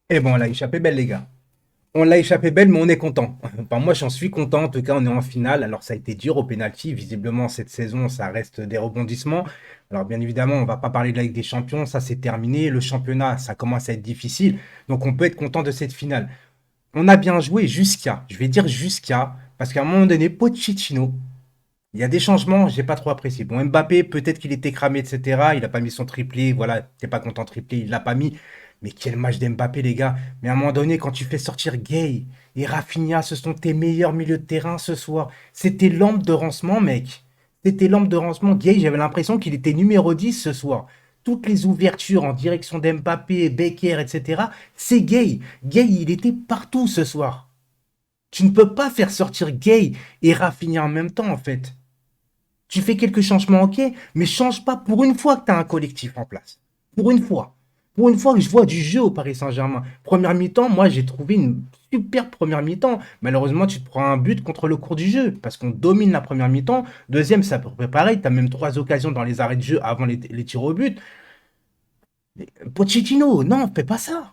Et bon, on l'a échappé belle, les gars. On l'a échappé belle, mais on est content. Enfin, moi, j'en suis content. En tout cas, on est en finale. Alors, ça a été dur au penalty. Visiblement, cette saison, ça reste des rebondissements. Alors, bien évidemment, on va pas parler de la Ligue des Champions. Ça, c'est terminé. Le championnat, ça commence à être difficile. Donc, on peut être content de cette finale. On a bien joué jusqu'à, je vais dire jusqu'à, parce qu'à un moment donné, Pochettino, il y a des changements, j'ai pas trop apprécié. Bon, Mbappé, peut-être qu'il était cramé, etc. Il a pas mis son triplé. Voilà, t'es pas content triplé, il l'a pas mis. Mais quel match d'Mbappé, les gars. Mais à un moment donné, quand tu fais sortir Gay et Rafinha, ce sont tes meilleurs milieux de terrain ce soir. C'était lampe de rancement, mec. C'était lampe de rancement. Gay, j'avais l'impression qu'il était numéro 10 ce soir. Toutes les ouvertures en direction d'Mbappé, Becker, etc. C'est Gay. Gay, il était partout ce soir. Tu ne peux pas faire sortir Gay et Rafinha en même temps, en fait. Tu fais quelques changements, ok, mais change pas pour une fois que tu as un collectif en place. Pour une fois. Pour une fois que je vois du jeu au Paris Saint-Germain. Première mi-temps, moi j'ai trouvé une super première mi-temps. Malheureusement, tu te prends un but contre le cours du jeu parce qu'on domine la première mi-temps. Deuxième, c'est à peu près pareil. Tu as même trois occasions dans les arrêts de jeu avant les tirs au but. Mais, Pochettino, non, fais pas ça.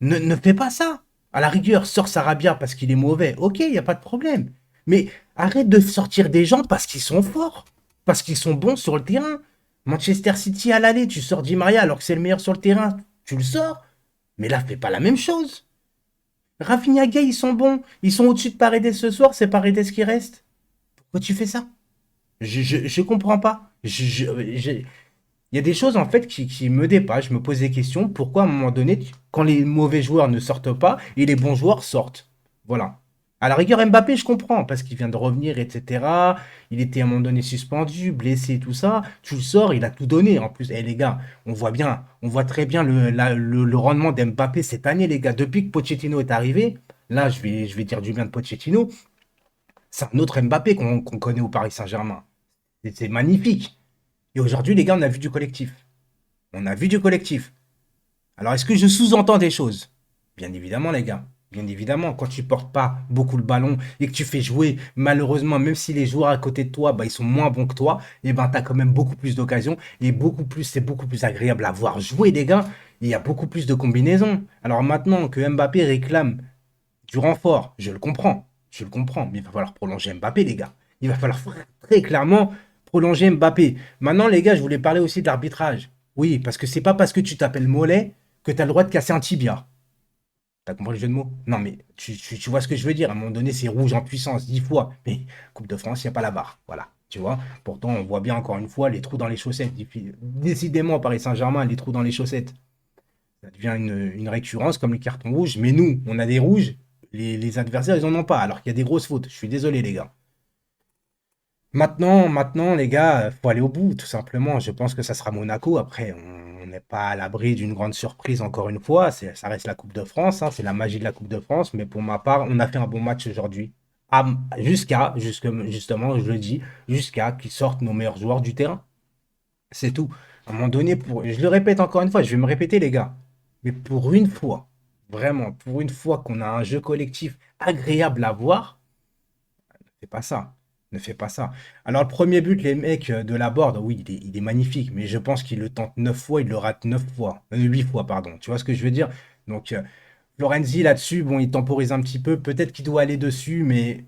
Ne fais pas ça. À la rigueur, sors Sarabia parce qu'il est mauvais. Ok, il n'y a pas de problème. Mais arrête de sortir des gens parce qu'ils sont forts. Parce qu'ils sont bons sur le terrain. Manchester City à l'aller, tu sors Di Maria alors que c'est le meilleur sur le terrain. Tu le sors. Mais là, fais pas la même chose. Rafinha Gay, ils sont bons. Ils sont au-dessus de Paredes ce soir. C'est Paredes qui reste. Pourquoi tu fais ça? Je comprends pas. Il y a des choses en fait qui me dépassent. Je me pose des questions. Pourquoi à un moment donné, quand les mauvais joueurs ne sortent pas et les bons joueurs sortent? Voilà. À la rigueur, Mbappé, je comprends, parce qu'il vient de revenir, etc. Il était à un moment donné suspendu, blessé, tout ça. Tu le sors, il a tout donné. En plus, les gars, on voit bien, on voit très bien le rendement d'Mbappé cette année, les gars. Depuis que Pochettino est arrivé, là, je vais dire du bien de Pochettino, c'est un autre Mbappé qu'on connaît au Paris Saint-Germain. C'est magnifique. Et aujourd'hui, les gars, on a vu du collectif. On a vu du collectif. Alors, est-ce que je sous-entends des choses? Bien évidemment, les gars. Bien évidemment, quand tu portes pas beaucoup le ballon et que tu fais jouer, malheureusement, même si les joueurs à côté de toi, bah, ils sont moins bons que toi, et ben, tu as quand même beaucoup plus d'occasions et c'est beaucoup plus agréable à voir jouer, les gars. Il y a beaucoup plus de combinaisons. Alors maintenant que Mbappé réclame du renfort, je le comprends. Je le comprends. Mais il va falloir prolonger Mbappé, les gars. Il va falloir très clairement prolonger Mbappé. Maintenant, les gars, je voulais parler aussi de l'arbitrage. Oui, parce que c'est pas parce que tu t'appelles Mollet que tu as le droit de casser un tibia. T'as compris le jeu de mots? Non, mais tu vois ce que je veux dire. À un moment donné, c'est rouge en puissance 10 fois. Mais Coupe de France, il n'y a pas la barre. Voilà. Tu vois? Pourtant, on voit bien encore une fois les trous dans les chaussettes. Décidément, Paris Saint-Germain, les trous dans les chaussettes. Ça devient une récurrence comme les cartons rouges. Mais nous, on a des rouges. Les adversaires, ils en ont pas. Alors qu'il y a des grosses fautes. Je suis désolé, les gars. Maintenant, les gars, faut aller au bout, tout simplement. Je pense que ça sera Monaco. Après, on n'est pas à l'abri d'une grande surprise, encore une fois. Ça reste la Coupe de France, hein, c'est la magie de la Coupe de France. Mais pour ma part, on a fait un bon match aujourd'hui. Justement, je le dis, jusqu'à qu'ils sortent nos meilleurs joueurs du terrain. C'est tout. À un moment donné, je le répète encore une fois, je vais me répéter, les gars. Mais pour une fois, vraiment, pour une fois qu'on a un jeu collectif agréable à voir, fais pas ça. Ne fais pas ça. Alors, le premier but, les mecs de la board, oui, il est magnifique, mais je pense qu'il le tente 9 fois, il le rate 9 fois. 8 fois, pardon. Tu vois ce que je veux dire? Donc, Florenzi, là-dessus, bon, il temporise un petit peu. Peut-être qu'il doit aller dessus, mais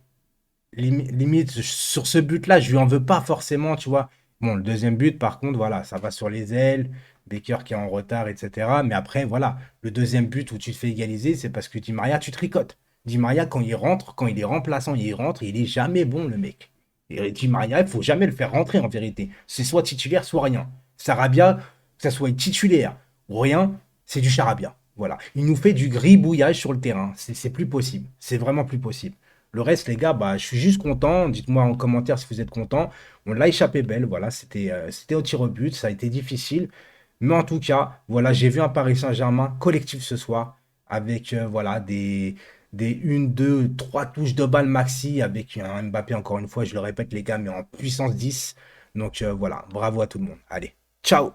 limite, sur ce but-là, je lui en veux pas forcément, tu vois. Bon, le deuxième but, par contre, voilà, ça va sur les ailes. Baker qui est en retard, etc. Mais après, voilà, le deuxième but où tu te fais égaliser, c'est parce que Di Maria, tu tricotes. Di Maria, quand il rentre, quand il est remplaçant, il rentre, il est jamais bon, le mec. Et Di Maria, il faut jamais le faire rentrer, en vérité. C'est soit titulaire, soit rien. Sarabia, que ça soit titulaire ou rien, c'est du charabia. Voilà. Il nous fait du gribouillage sur le terrain. C'est plus possible. C'est vraiment plus possible. Le reste, les gars, bah, je suis juste content. Dites-moi en commentaire si vous êtes content. On l'a échappé belle. Voilà, c'était au tir au but. Ça a été difficile. Mais en tout cas, voilà, j'ai vu un Paris Saint-Germain collectif ce soir avec voilà, des une, deux, trois touches de balle maxi avec un Mbappé, encore une fois, je le répète, les gars, mais en puissance 10. Donc voilà, bravo à tout le monde. Allez, ciao!